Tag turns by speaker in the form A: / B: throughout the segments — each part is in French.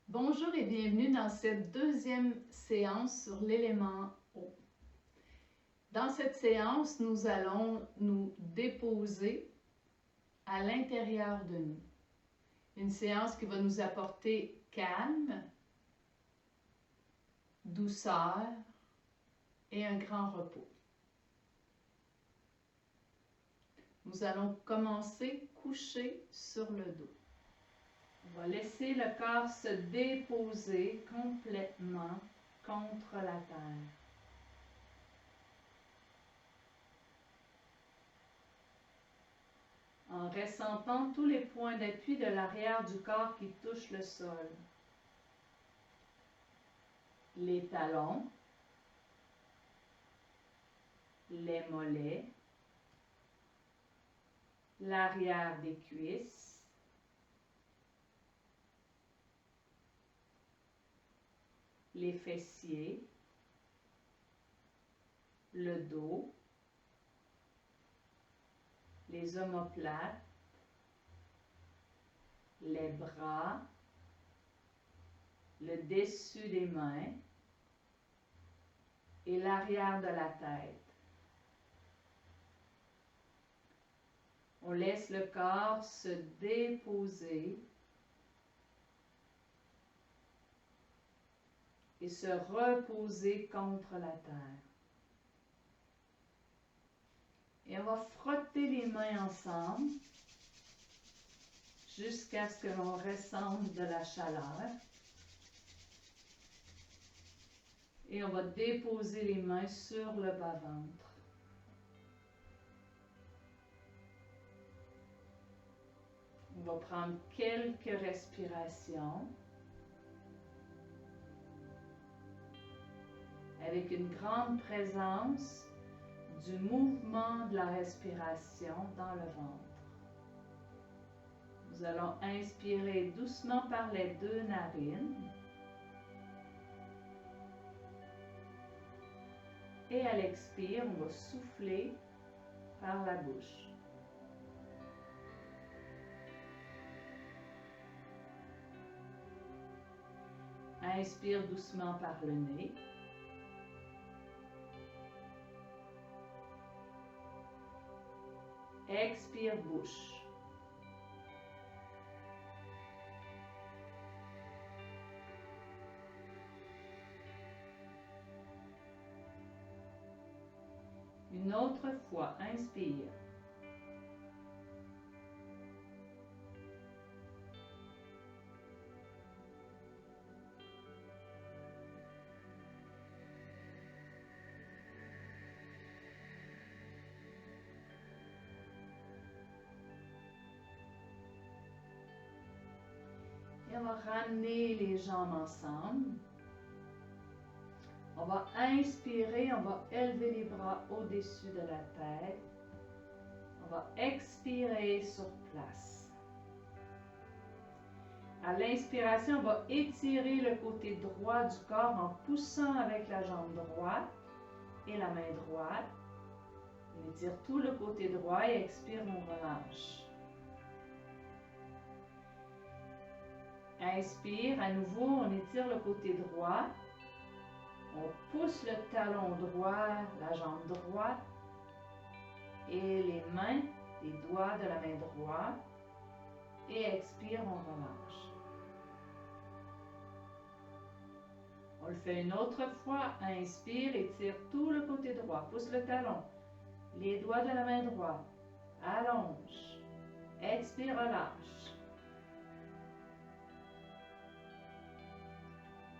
A: Bonjour et bienvenue dans cette deuxième séance sur l'élément eau. Dans cette séance, nous allons nous déposer à l'intérieur de nous. Une séance qui va nous apporter calme, douceur et un grand repos. Nous allons commencer couché sur le dos. On va laisser le corps se déposer complètement contre la terre. En ressentant tous les points d'appui de l'arrière du corps qui touchent le sol. Les talons, les mollets, l'arrière des cuisses, les fessiers, le dos, les omoplates, les bras, le dessus des mains et l'arrière de la tête. On laisse le corps se déposer et se reposer contre la terre. Et on va frotter les mains ensemble jusqu'à ce que l'on ressente de la chaleur. Et on va déposer les mains sur le bas-ventre. On va prendre quelques respirations avec une grande présence du mouvement de la respiration dans le ventre. Nous allons inspirer doucement par les deux narines. Et à l'expire, on va souffler par la bouche. Inspire doucement par le nez. Expire bouche. Une autre fois, inspire. Et on va ramener les jambes ensemble. On va inspirer, on va élever les bras au-dessus de la tête. On va expirer sur place. À l'inspiration, on va étirer le côté droit du corps en poussant avec la jambe droite et la main droite. On étire tout le côté droit et expire, on relâche. Inspire, à nouveau, on étire le côté droit. On pousse le talon droit, la jambe droite et les mains, les doigts de la main droite. Et expire, on relâche. On le fait une autre fois. Inspire, étire tout le côté droit. Pousse le talon, les doigts de la main droite. Allonge. Expire, relâche.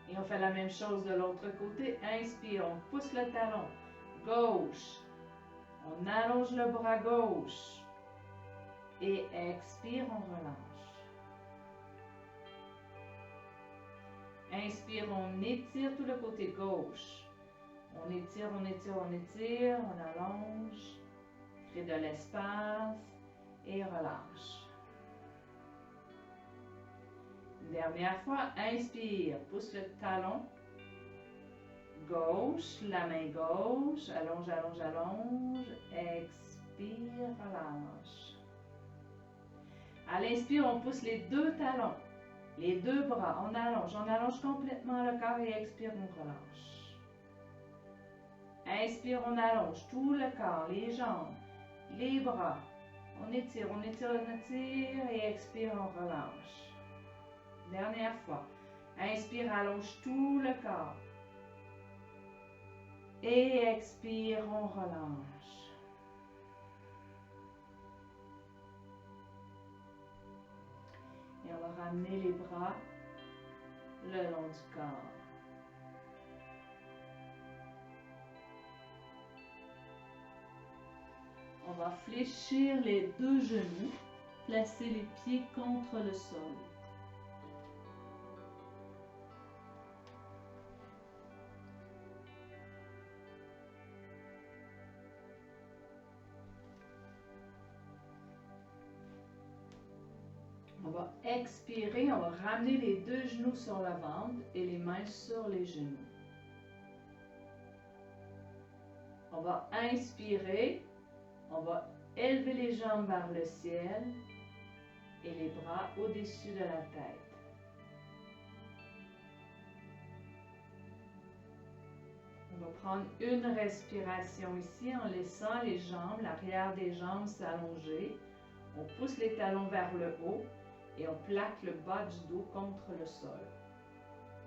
A: Et on fait la même chose de l'autre côté. Inspire, on pousse le talon gauche. On allonge le bras gauche. Et expire, on relâche. Inspire, on étire tout le côté gauche. On étire, on étire, on étire. On allonge. Crée de l'espace. Et relâche. Dernière fois, inspire, pousse le talon gauche, la main gauche, allonge, allonge, allonge, expire, relâche. À l'inspire, on pousse les deux talons
B: Les deux bras, on allonge complètement le corps et expire, on relâche. Inspire, on allonge tout le corps, les jambes, les bras. On étire, et expire, on relâche. Dernière fois. Inspire, allonge tout le corps. Et expire, on relâche. Et on va ramener les bras le long du corps. On va fléchir les deux genoux, placer les pieds contre le sol. On va expirer, on va ramener les deux genoux sur le ventre et les mains sur les genoux. On va inspirer, on va élever les jambes vers le ciel et les bras au-dessus de la tête. On va prendre une respiration ici en laissant les jambes, l'arrière des jambes s'allonger. On pousse les talons vers le haut et on plaque le bas du dos contre le sol.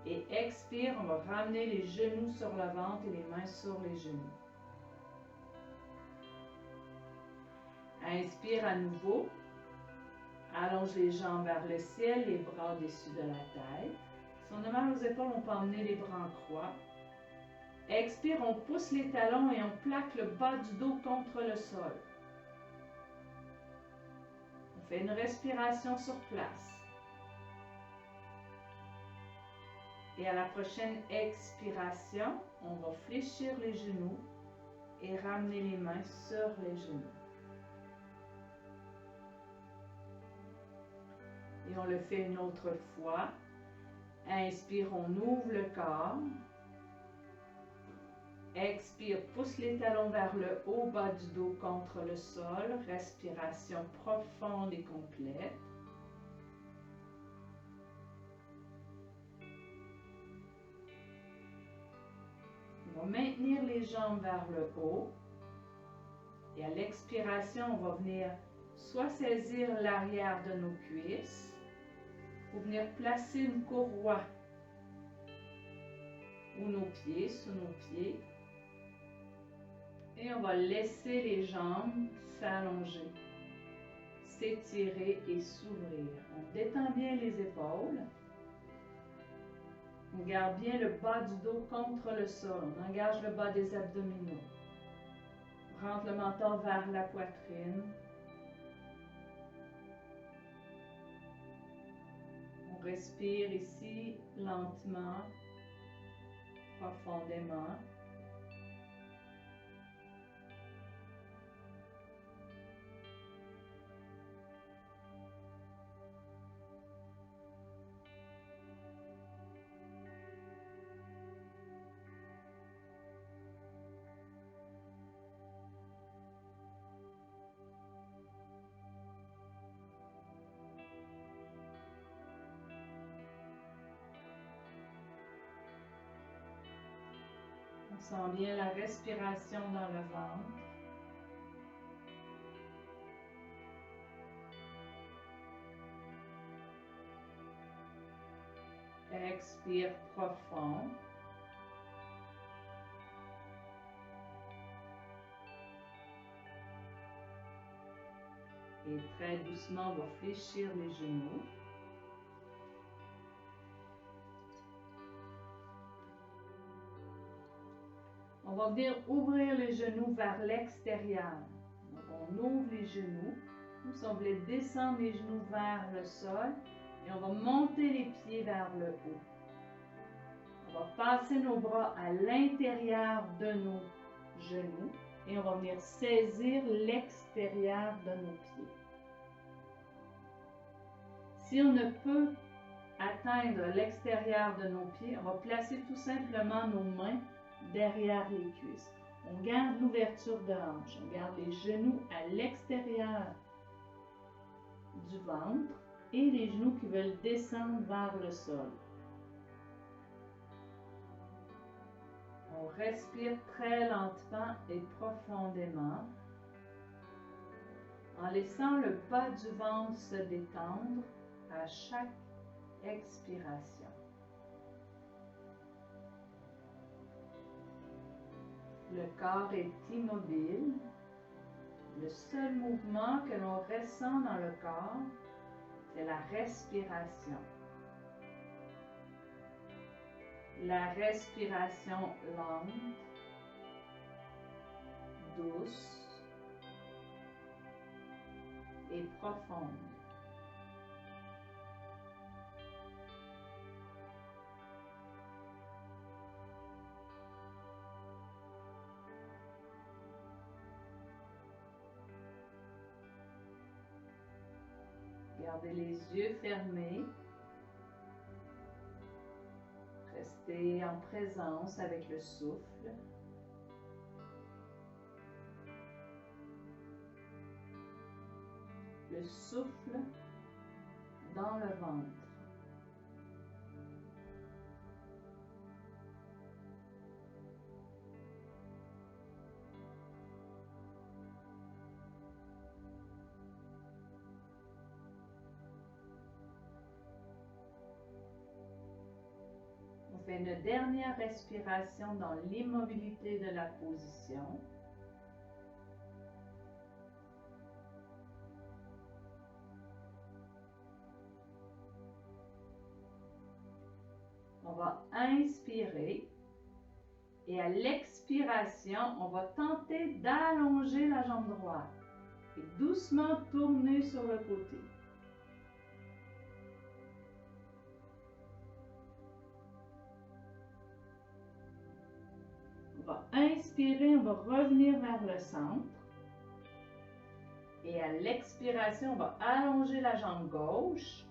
B: Et expire, on va ramener les genoux sur le ventre et les mains sur les genoux. Inspire à nouveau. Allonge les jambes vers le ciel, les bras au-dessus de la tête. Si on a mal aux épaules, on peut emmener les bras en croix. Expire, on pousse les talons et on plaque le bas du dos contre le sol. On fait une respiration sur place. Et à la prochaine expiration, on va fléchir les genoux et ramener les mains sur les genoux. Et on le fait une autre fois. Inspire, on ouvre le corps. Expire, pousse les talons vers le haut, bas du dos contre le sol. Respiration profonde et complète. On va maintenir les jambes vers le haut. Et à l'expiration, on va venir soit saisir l'arrière de nos cuisses ou venir placer une courroie ou nos pieds sous nos pieds. Et on va laisser les jambes s'allonger, s'étirer et s'ouvrir. On détend bien les épaules. On garde bien le bas du dos contre le sol. On engage le bas des abdominaux. On rentre le menton vers la poitrine. On respire ici lentement, profondément. On sent bien la respiration dans le ventre. Expire profond. Et très doucement, on va fléchir les genoux. On va venir ouvrir les genoux vers l'extérieur. Donc, on ouvre les genoux. Comme si on voulait descendre les genoux vers le sol. Et on va monter les pieds vers le haut. On va passer nos bras à l'intérieur de nos genoux. Et on va venir saisir l'extérieur de nos pieds. Si on ne peut atteindre l'extérieur de nos pieds, on va placer tout simplement nos mains derrière les cuisses. On garde l'ouverture de hanche. On garde les genoux à l'extérieur du ventre. et les genoux qui veulent descendre vers le sol. On respire très lentement et profondément en laissant le bas du ventre se détendre à chaque expiration. Le corps est immobile. Le seul mouvement que l'on ressent dans le corps, c'est la respiration. La respiration lente, douce et profonde. Gardez les yeux fermés. Restez en présence avec le souffle. Le souffle dans le ventre. On fait une dernière respiration dans l'immobilité de la position. On va inspirer et à l'expiration, on va tenter d'allonger la jambe droite et doucement tourner sur le côté. On va inspirer, on va revenir vers le centre. Et à l'expiration, on va allonger la jambe gauche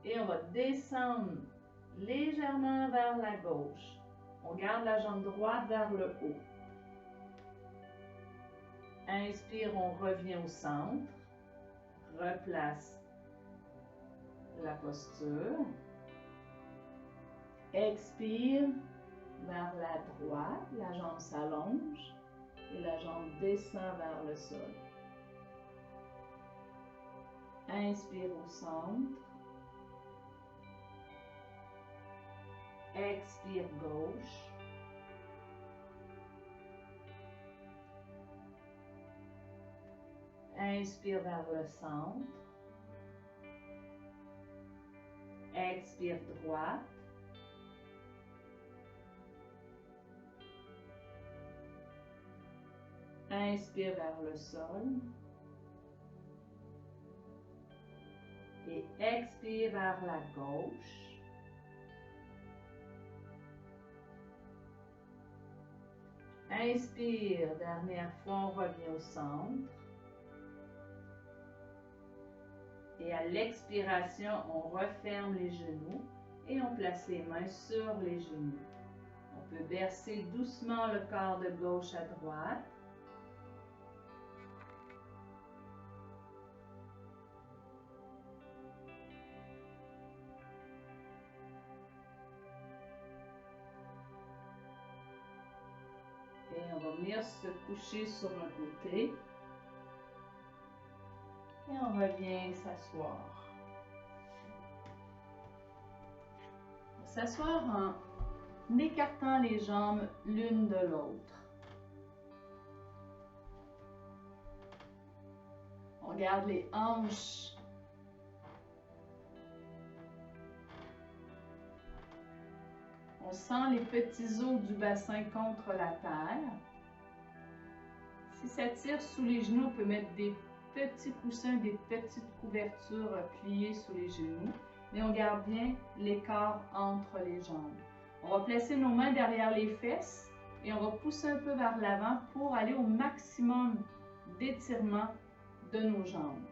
B: et on va descendre légèrement vers la gauche. On garde la jambe droite vers le haut. Inspire, on revient au centre. Replace la posture. Expire vers la droite, la jambe s'allonge et la jambe descend vers le sol. Inspire au centre. Expire gauche. Inspire vers le centre. Expire droite. Inspire vers le sol. Et expire vers la gauche. Inspire, dernière fois, on revient au centre. Et à l'expiration, on referme les genoux et on place les mains sur les genoux. On peut verser doucement le corps de gauche à droite. Et on va venir se coucher sur un côté. Et on revient s'asseoir. On va s'asseoir en écartant les jambes l'une de l'autre. On garde les hanches on sent les petits os du bassin contre la terre. Si ça tire sous les genoux, on peut mettre des petits coussins, des petites couvertures pliées sous les genoux. Mais on garde bien l'écart entre les jambes. On va placer nos mains derrière les fesses et on va pousser un peu vers l'avant pour aller au maximum d'étirement de nos jambes.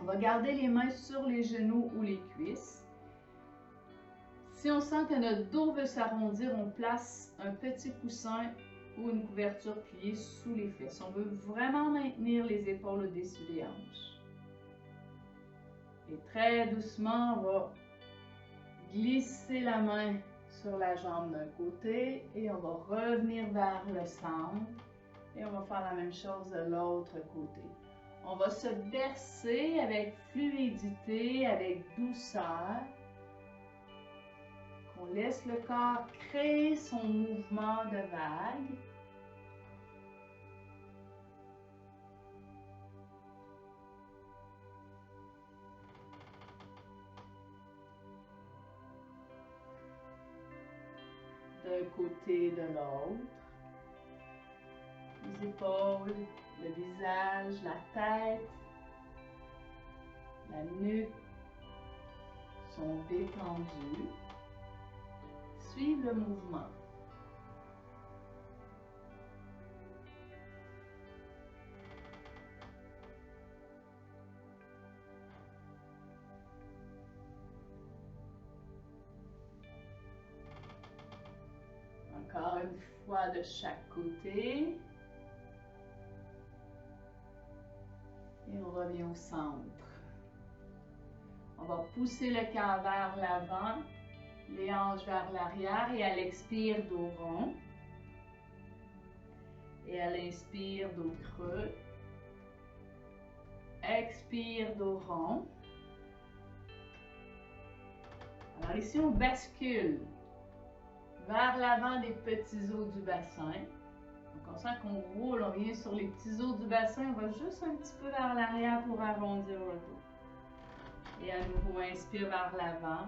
B: On va garder les mains sur les genoux ou les cuisses. Si on sent que notre dos veut s'arrondir, on place un petit coussin ou une couverture pliée sous les fesses. On veut vraiment maintenir les épaules au-dessus des hanches.
A: Et très doucement, on va glisser la main sur la jambe d'un côté et on va revenir vers le centre. Et on va faire la même chose de l'autre côté. On va se bercer avec fluidité, avec douceur. On laisse le corps créer son mouvement de vague. D'un côté et de l'autre. Les épaules, le visage, la tête, la nuque sont détendues. Suivez le mouvement. Encore une fois de chaque côté. Et on revient au centre. On va pousser le cœur vers l'avant, les hanches vers l'arrière et à l'expire, dos rond. Et à l'inspire, dos creux. Expire, dos rond. Alors ici, on bascule vers l'avant des petits os du bassin. Donc on sent qu'on roule, on vient sur les petits os du bassin, on va juste un petit peu vers l'arrière pour arrondir le dos. Et à nouveau, inspire vers l'avant.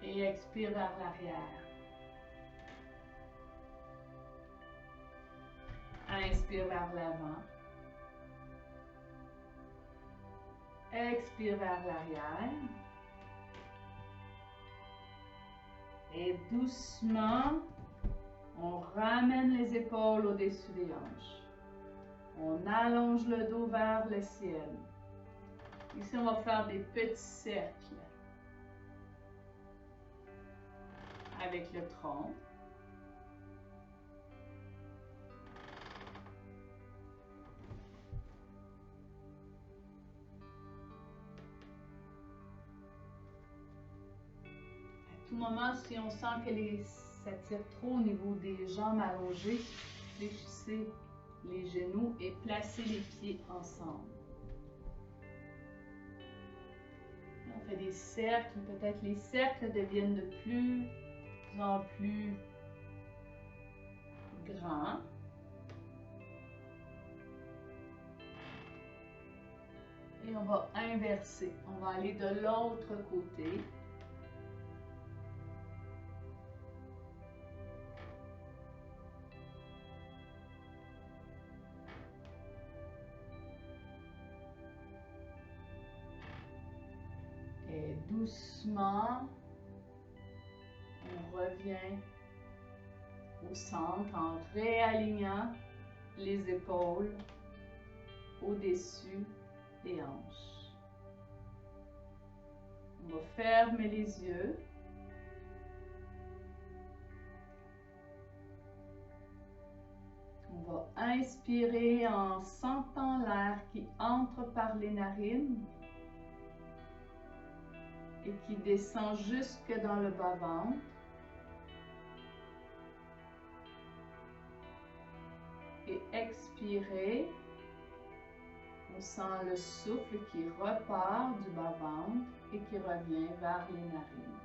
A: Et expire vers l'arrière. Inspire vers l'avant. Expire vers l'arrière. Et doucement, on ramène les épaules au-dessus des hanches. On allonge le dos vers le ciel. Ici, on va faire des petits cercles avec le tronc. À tout moment, si on sent que ça tire trop au niveau des jambes allongées, fléchissez les genoux et placez les pieds ensemble. On fait des cercles, peut-être les cercles deviennent de plus en plus grands. Et on va inverser. On va aller de l'autre côté. Et doucement, on revient au centre en réalignant les épaules au-dessus des hanches. On va fermer les yeux. On va inspirer en sentant l'air qui entre par les narines et qui descend jusque dans le bas-ventre. Et expirer, on sent le souffle qui repart du bas-ventre et qui revient vers les narines.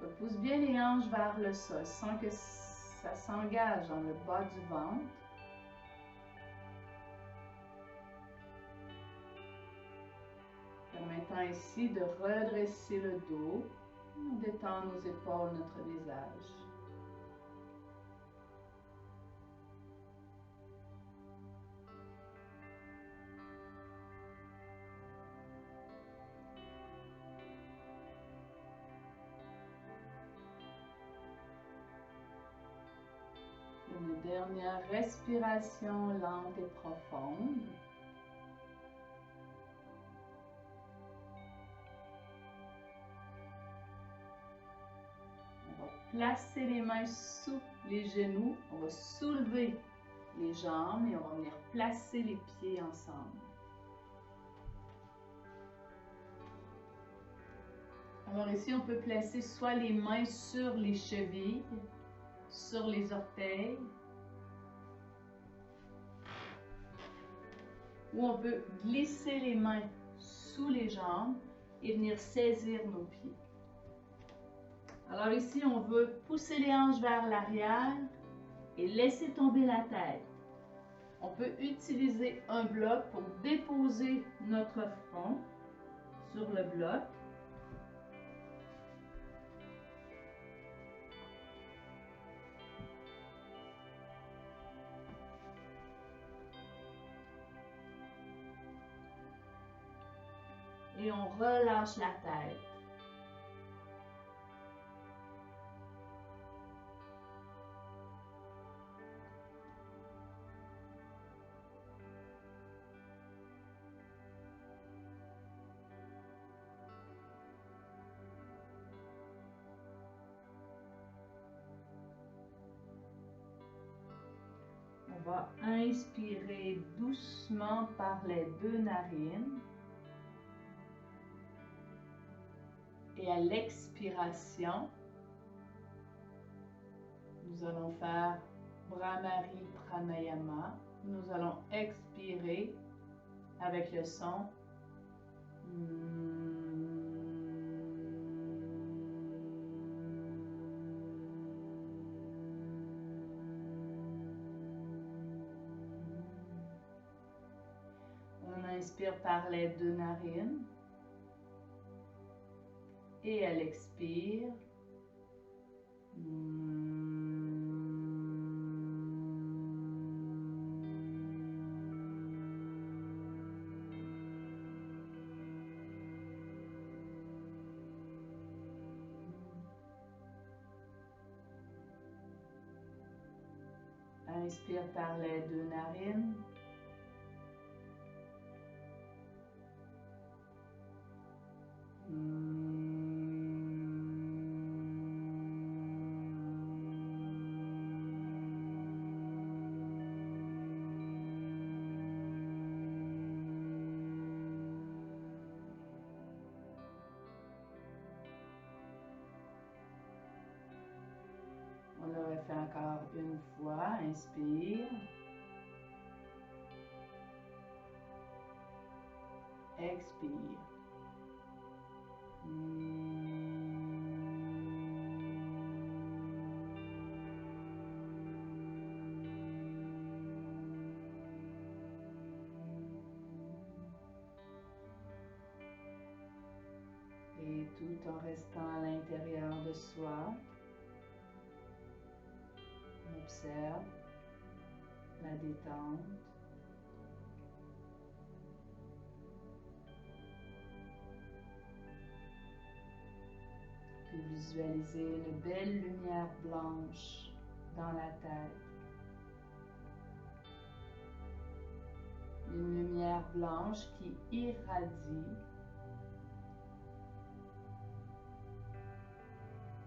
A: On pousse bien les hanches vers le sol, sans que ça s'engage dans le bas du ventre. Permettant ici de redresser le dos, on détend nos épaules, notre visage. Une dernière respiration lente et profonde. On va placer les mains sous les genoux. On va soulever les jambes et on va venir placer les pieds ensemble. Alors ici, on peut placer soit les mains sur les chevilles, sur les orteils, ou on peut glisser les mains sous les jambes et venir saisir nos pieds. Alors ici, on veut pousser les hanches vers l'arrière et laisser tomber la tête. On peut utiliser un bloc pour déposer notre front sur le bloc. Et on relâche la tête. On va inspirer doucement par les deux narines. Et à l'expiration, nous allons faire Bhramari Pranayama. Nous allons expirer avec le son. On inspire par les deux narines. Et elle expire. Inspire par les deux narines. On le refait encore une fois. Inspire. Expire. Et tout en restant à l'intérieur de soi, on observe la détente. Puis visualiser une belle lumière blanche dans la tête. Une lumière blanche qui irradie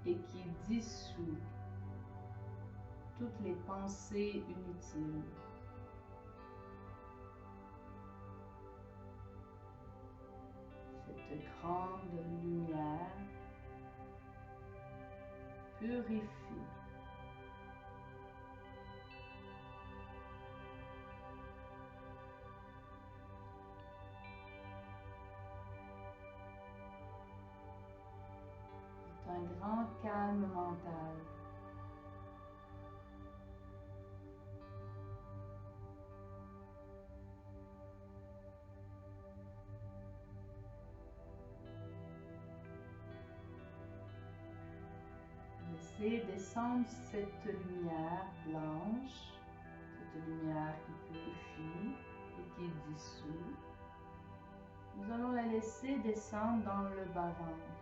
A: et qui dissout toutes les pensées inutiles. Cette grande lumière purifie. C'est un grand calme mental. Laissez descendre cette lumière blanche, cette lumière qui purifie et qui dissout. Nous allons la laisser descendre dans le bas-ventre.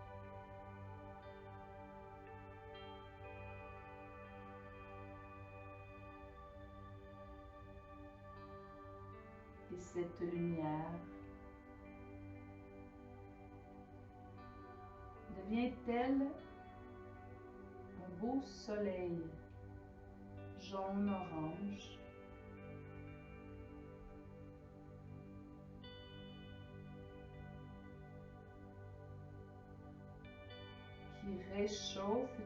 A: Et cette lumière devient-elle un beau soleil jaune-orange qui réchauffe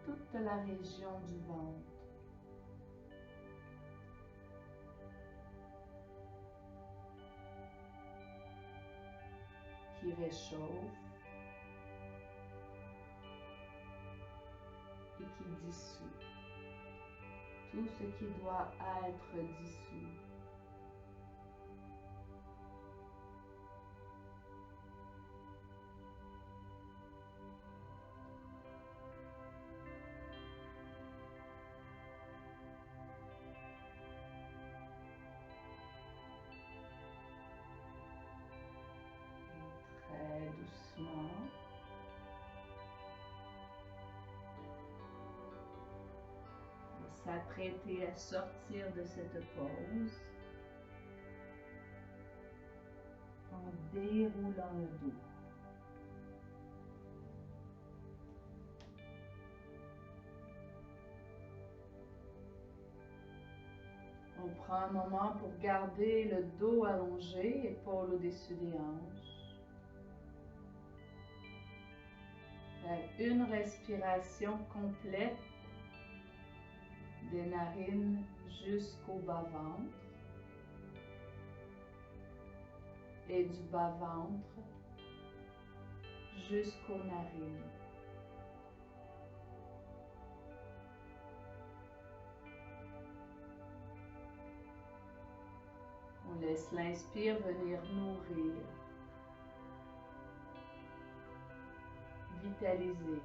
A: toute la région du ventre. Qui réchauffe et qui dissout tout ce qui doit être dissous. Très doucement, s'apprêter à sortir de cette pause en déroulant le dos. On prend un moment pour garder le dos allongé, épaules au-dessus des hanches. Faire une respiration complète des narines jusqu'au bas-ventre et du bas-ventre jusqu'aux narines. On laisse l'inspire venir nourrir, vitaliser.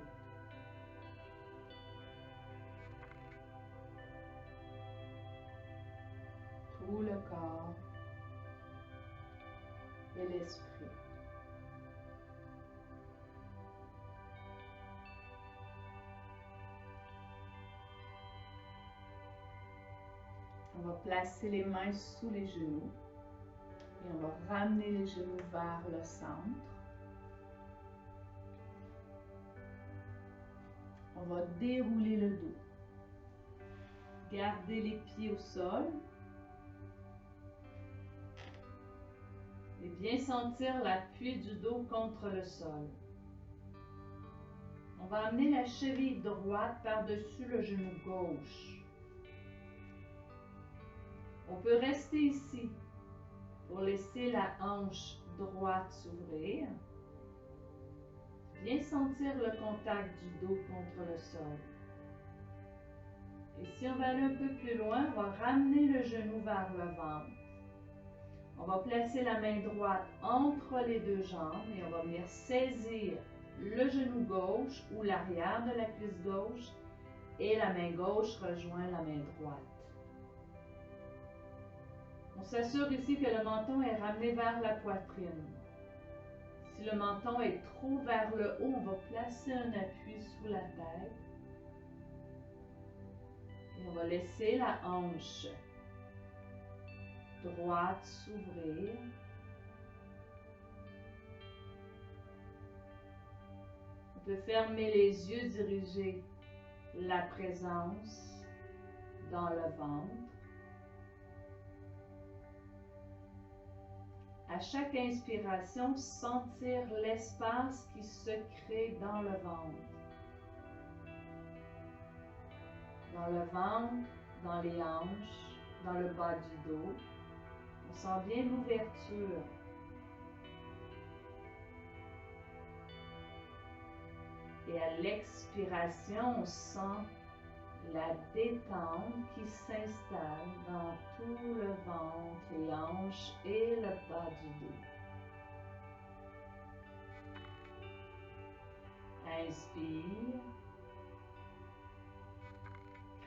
A: Tout le corps et l'esprit. On va placer les mains sous les genoux et on va ramener les genoux vers le centre. On va dérouler le dos. Garder les pieds au sol. Et bien sentir l'appui du dos contre le sol. On va amener la cheville droite par-dessus le genou gauche. On peut rester ici pour laisser la hanche droite s'ouvrir. Bien sentir le contact du dos contre le sol. Et si on va aller un peu plus loin, on va ramener le genou vers le ventre. On va placer la main droite entre les deux jambes et on va venir saisir le genou gauche ou l'arrière de la cuisse gauche et la main gauche rejoint la main droite. On s'assure ici que le menton est ramené vers la poitrine. Si le menton est trop vers le haut, on va placer un appui sous la tête. Et on va laisser la hanche droite s'ouvrir. On peut fermer les yeux, diriger la présence dans le ventre. À chaque inspiration, sentir l'espace qui se crée dans le ventre. Dans le ventre, dans les hanches, dans le bas du dos. On sent bien l'ouverture. Et à l'expiration, on sent la détente qui s'installe dans tout le ventre, les hanches et le bas du dos. Inspire.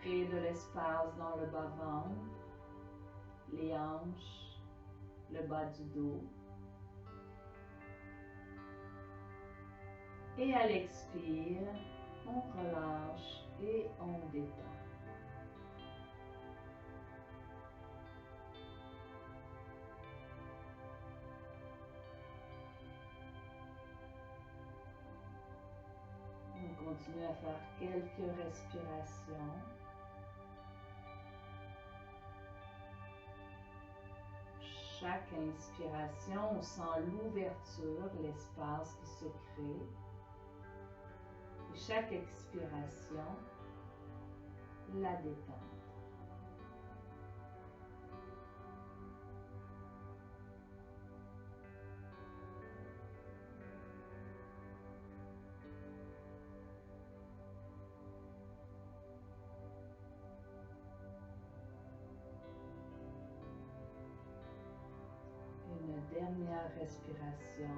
A: Crée de l'espace dans le bas-ventre, les hanches, le bas du dos. Et à l'expire, on relâche et on détend. On continue à faire quelques respirations. Chaque inspiration, on sent l'ouverture, l'espace qui se crée.
B: Et chaque expiration, la détente. Une dernière respiration.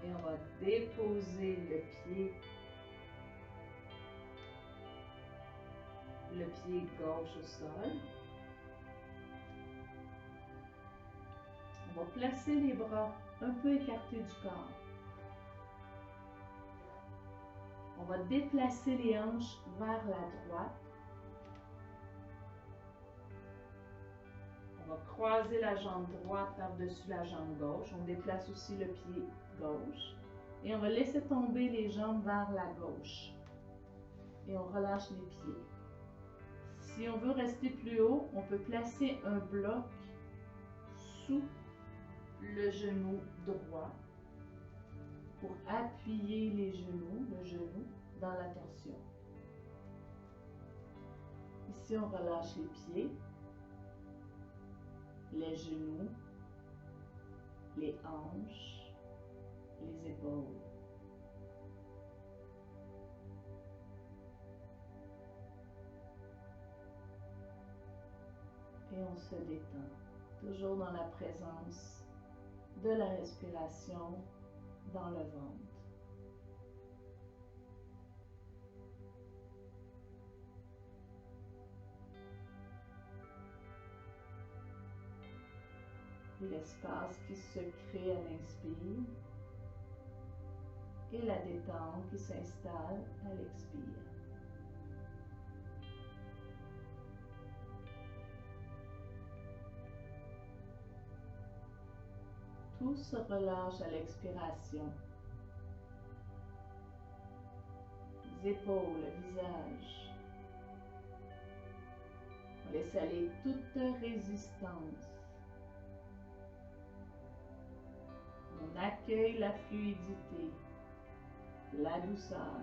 B: Et on va déposer le pied gauche au sol. On va placer les bras un peu écartés du corps. On va déplacer les hanches vers la droite. On va croiser la jambe droite par-dessus la jambe gauche. On déplace aussi le pied gauche. Et on va laisser tomber les jambes vers la gauche. Et on relâche les pieds. Si on veut rester plus haut, on peut placer un bloc sous le genou droit pour appuyer le genou dans la torsion. Ici, on relâche les pieds, les genoux, les hanches, les épaules. Et on se détend, toujours dans la présence de la respiration dans le ventre. L'espace qui se crée à l'inspire et la détente qui s'installe à l'expire. Tout se relâche à l'expiration. Les épaules, le visage. On laisse aller toute résistance. On accueille la fluidité, la douceur.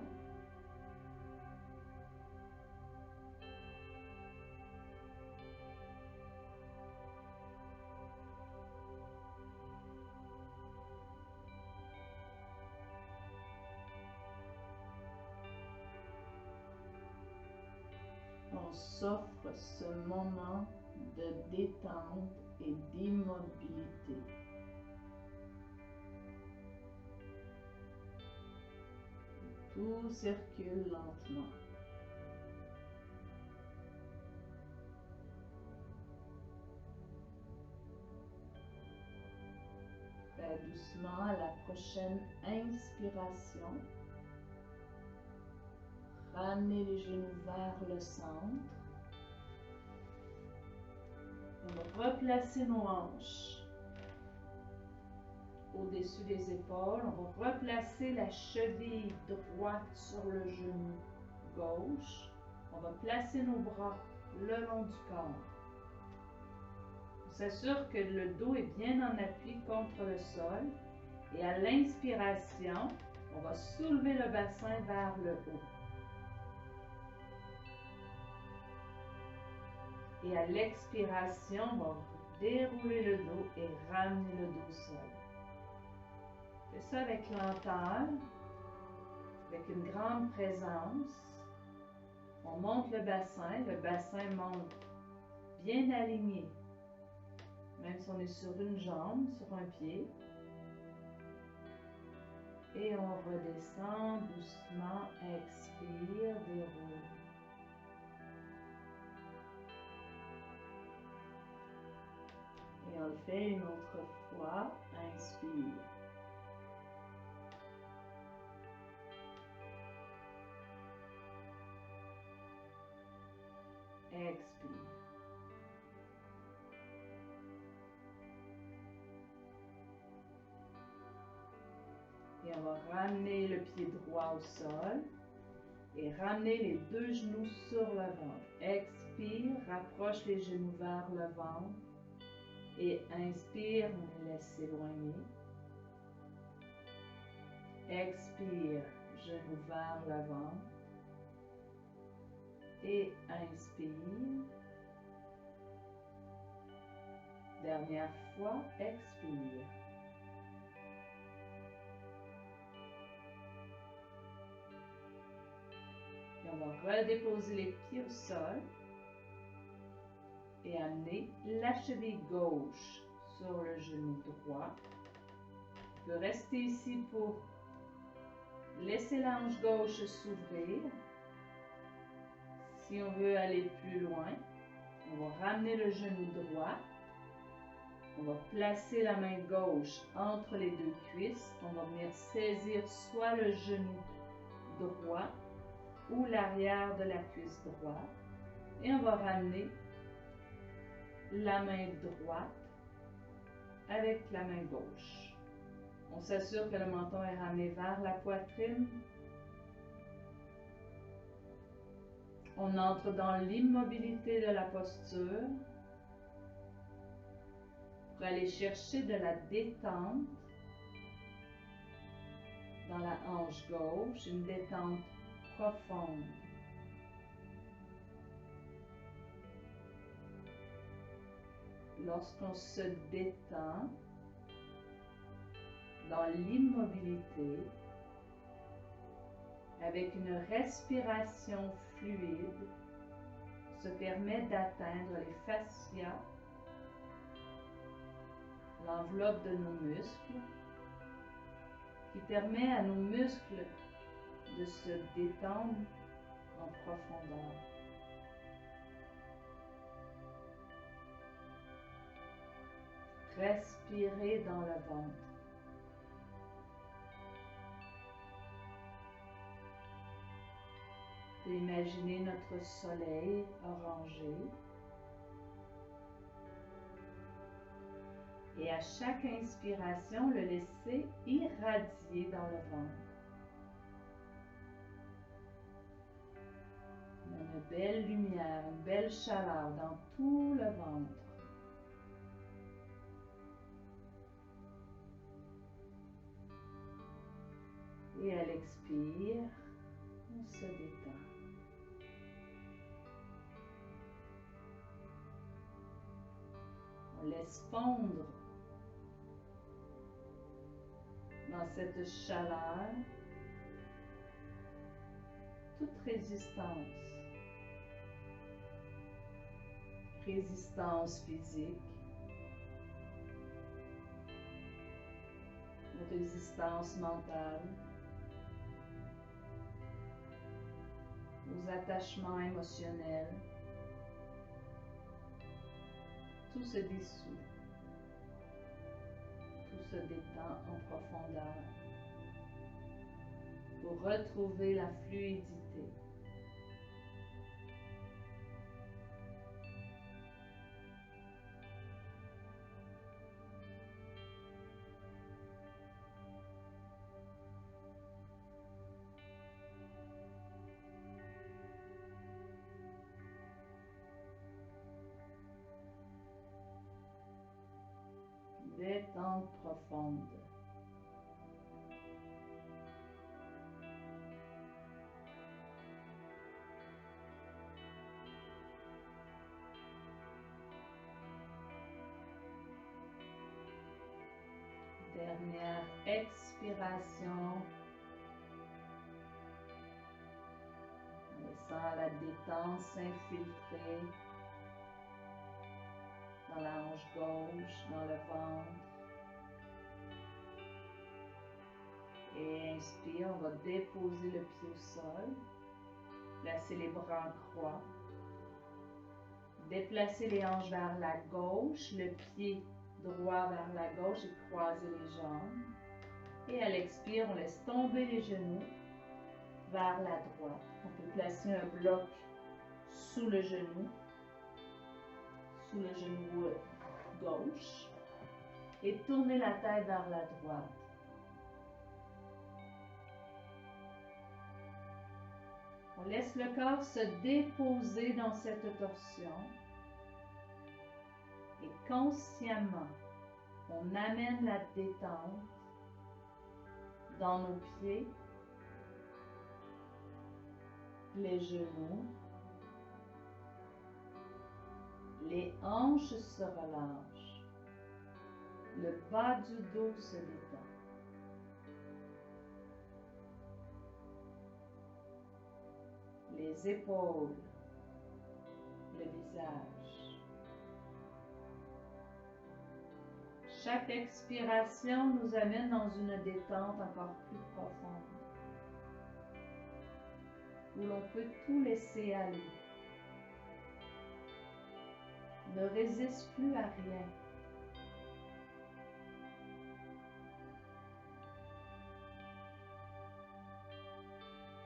B: On s'offre ce moment de détente et d'immobilité. Tout circule lentement. Fais doucement à la prochaine inspiration. Ramenez les genoux vers le centre. On va replacer nos hanches au-dessus des épaules. On va replacer la cheville droite sur le genou gauche. On va placer nos bras le long du corps. On s'assure que le dos est bien en appui contre le sol. Et à l'inspiration, on va soulever le bassin vers le haut. Et à l'expiration, on va dérouler le dos et ramener le dos au sol. Fais ça avec lenteur, avec une grande présence. On monte le bassin monte bien aligné. Même si on est sur une jambe, sur un pied. Et on redescend doucement, expire, déroule. Et on le fait une autre fois, inspire. Expire. Et on va ramener le pied droit au sol et ramener les deux genoux sur le ventre. Expire, rapproche les genoux vers le ventre. Et inspire, on les laisse s'éloigner. Expire, genou vers l'avant. Et inspire. Dernière fois, expire. Et on va redéposer les pieds au sol. Et amener la cheville gauche sur le genou droit. On peut rester ici pour laisser la hanche gauche s'ouvrir. Si on veut aller plus loin, on va ramener le genou droit. On va placer la main gauche entre les deux cuisses. On va venir saisir soit le genou droit ou l'arrière de la cuisse droite. Et on va ramener la main droite avec la main gauche. On s'assure que le menton est ramené vers la poitrine. On entre dans l'immobilité de la posture pour aller chercher de la détente dans la hanche gauche, une détente profonde. Lorsqu'on se détend dans l'immobilité, avec une respiration fluide, on se permet d'atteindre les fascias, l'enveloppe de nos muscles, qui permet à nos muscles de se détendre en profondeur. Respirez dans le ventre. Vous pouvez imaginer notre soleil orangé. Et à chaque inspiration, le laisser irradier dans le ventre. Une belle lumière, une belle chaleur dans tout le ventre. Et à l'expire, on se détend. On laisse fondre dans cette chaleur toute résistance. Résistance physique, résistance mentale, nos attachements émotionnels, tout se dissout, tout se détend en profondeur pour retrouver la fluidité. Détente profonde. Dernière expiration. En laissant la détente s'infiltrer dans la hanche gauche, dans le ventre. Et inspire, on va déposer le pied au sol. Placer les bras en croix. Déplacer les hanches vers la gauche, le pied droit vers la gauche et croiser les jambes. Et à l'expire, on laisse tomber les genoux vers la droite. On peut placer un bloc sous le genou gauche et tourner la tête vers la droite. On laisse le corps se déposer dans cette torsion. Et consciemment, on amène la détente dans nos pieds, les genoux, les hanches se relâchent, le bas du dos se détend. Les épaules, le visage. Chaque expiration nous amène dans une détente encore plus profonde, où l'on peut tout laisser aller. Ne résiste plus à rien.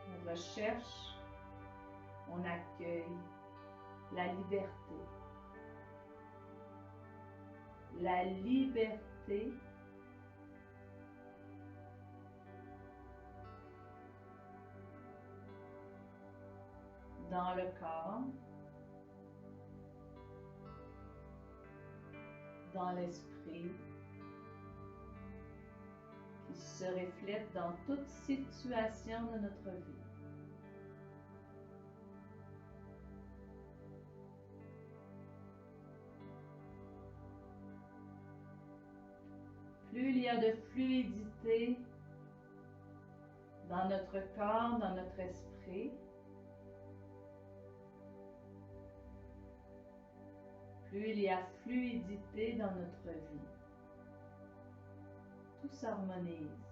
B: On recherche, on accueille la liberté. La liberté dans le corps, dans l'esprit, qui se reflète dans toute situation de notre vie. Plus il y a de fluidité dans notre corps, dans notre esprit, plus il y a fluidité dans notre vie. Tout s'harmonise.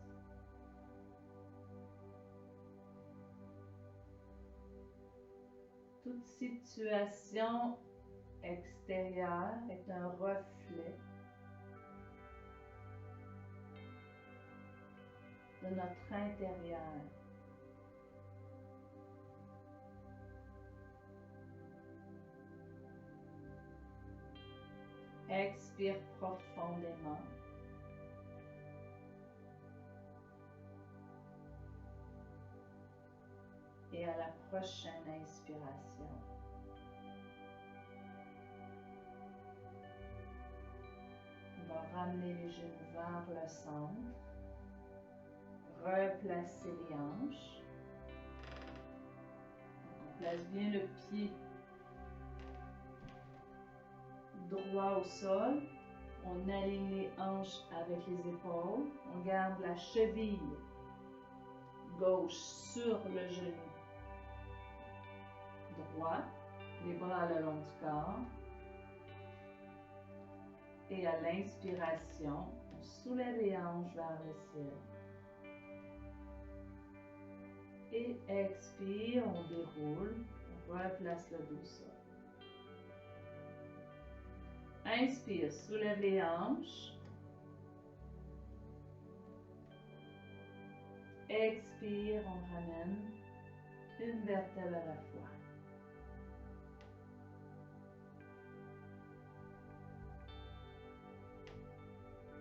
B: Toute situation extérieure est un reflet de notre intérieur. Expire profondément. Et à la prochaine inspiration, on va ramener les genoux vers le centre. Replacer les hanches. On place bien le pied droit au sol. On aligne les hanches avec les épaules. On garde la cheville gauche sur le genou droit. Les bras le long du corps. Et à l'inspiration, on soulève les hanches vers le ciel. Et expire, on déroule, on replace le dos au sol. Inspire, soulève les hanches. Expire, on ramène une vertèbre à la fois.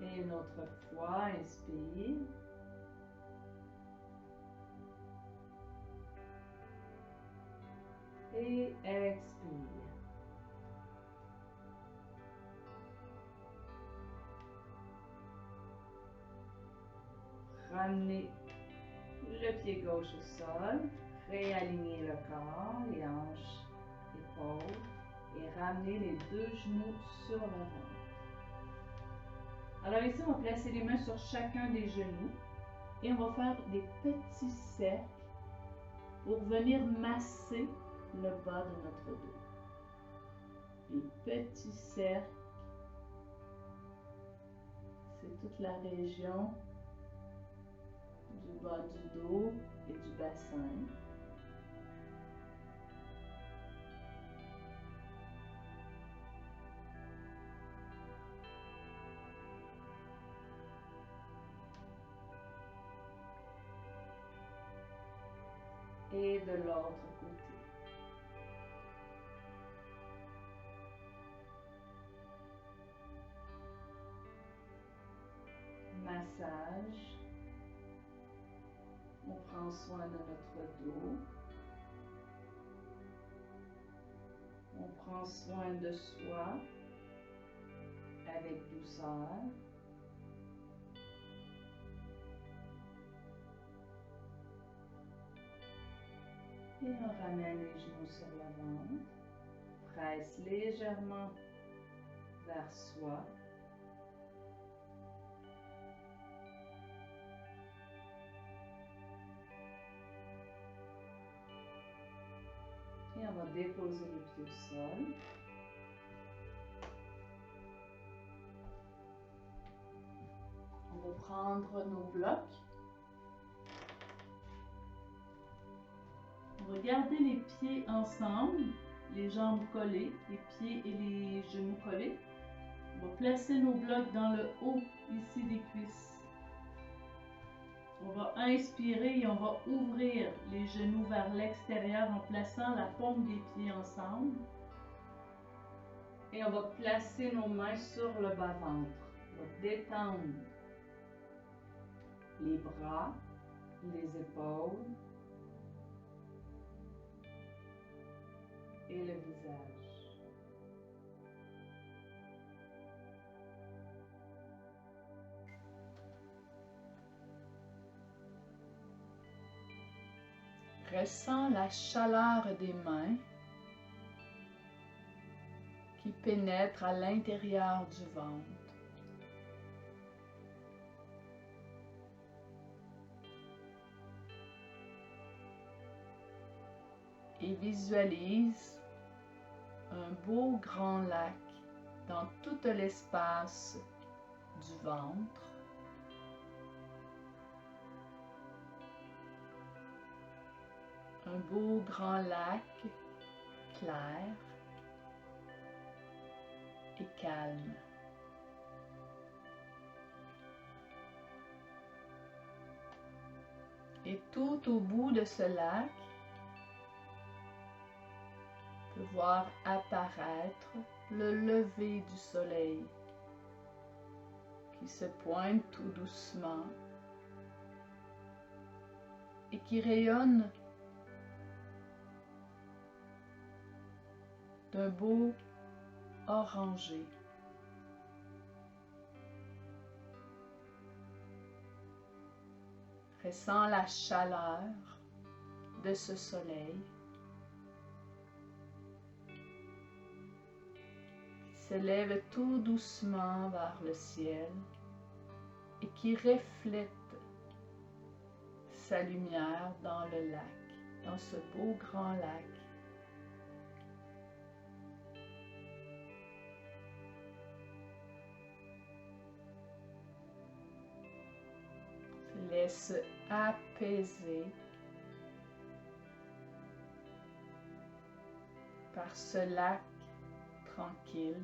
B: Et une autre fois, inspire. Et expire. Ramenez le pied gauche au sol, réalignez le corps, les hanches, épaules et ramenez les deux genoux sur le ventre. Alors ici, on va placer les mains sur chacun des genoux et on va faire des petits cercles pour venir masser le bas de notre dos. Les petits cercles, c'est toute la région du bas du dos et du bassin. Et de l'autre côté. Massage. On prend soin de notre dos. On prend soin de soi. avec douceur. Et on ramène les genoux sur le ventre. Presse légèrement vers soi. Et on va déposer les pieds au sol.
A: On va prendre nos blocs. On va garder les pieds ensemble, les jambes collées, les pieds et les genoux collés. On va placer nos blocs dans le haut, ici des cuisses. On va inspirer et on va ouvrir les genoux vers l'extérieur en plaçant la paume des pieds ensemble. Et on va placer nos mains sur le bas-ventre. On va détendre les bras, les épaules et le visage. Ressens la chaleur des mains qui pénètre à l'intérieur du ventre. Et visualise un beau grand lac dans tout l'espace du ventre. Un beau grand lac clair et calme. Et tout au bout de ce lac, on peut voir apparaître le lever du soleil qui se pointe tout doucement et qui rayonne d'un beau orangé. Ressens la chaleur de ce soleil qui s'élève tout doucement vers le ciel et qui reflète sa lumière dans le lac, dans ce beau grand lac. Laisse apaiser par ce lac tranquille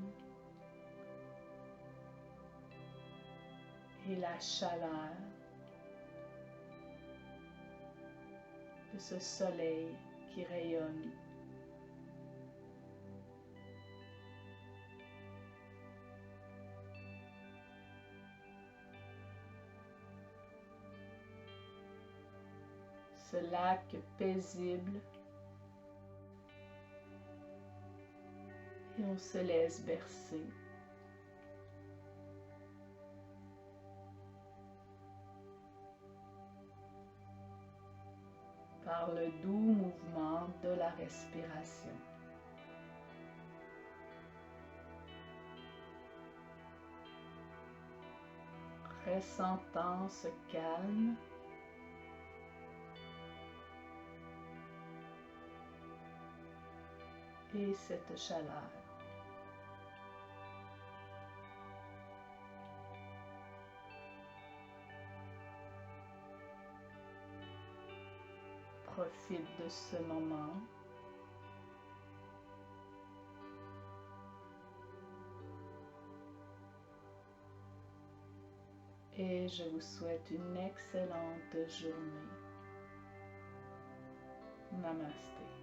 A: et la chaleur de ce soleil qui rayonne. Ce lac paisible et on se laisse bercer par le doux mouvement de la respiration. Ressentant ce calme et cette chaleur. Profite de ce moment. Et je vous souhaite une excellente journée. Namasté.